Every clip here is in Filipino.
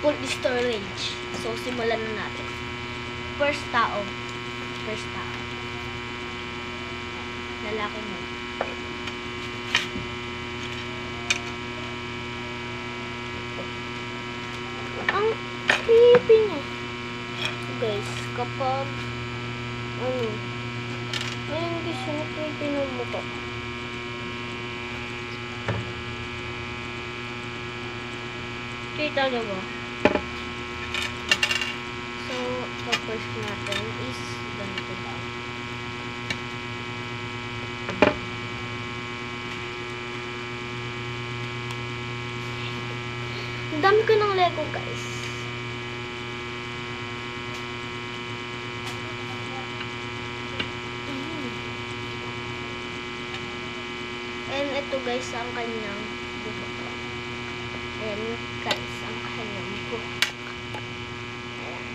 Full storage. So, simulan na natin. First tao. Lalaki mo. Ang creepy niya. Guys, kapag ngayon guys, yung creepy ng mukha. Kita niyo ba? So, first natin is ganito lang. Ang dami ko ng Lego, guys. And ito guys, ang kanyang buhok. Ayan guys, ang kanyang buhok. Ayan.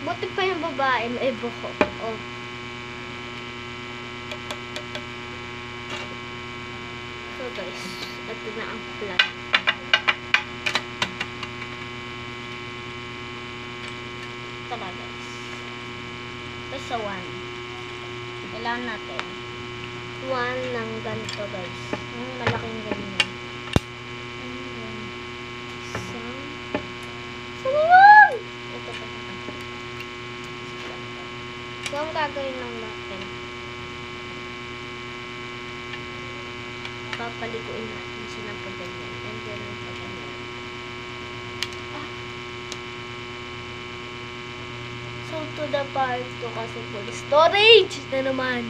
Buti pa yung babae, may buhok. Oh. So guys, ito na ang plot. Tara guys. Ito sa 1. Kailangan natin 1 ng ganito guys. Malaking ganyan. So, ang gagawin lang natin, papaliguin natin siya ng pagganyan. And then, pagganyan. So, to the part 2 kasi full storage na naman.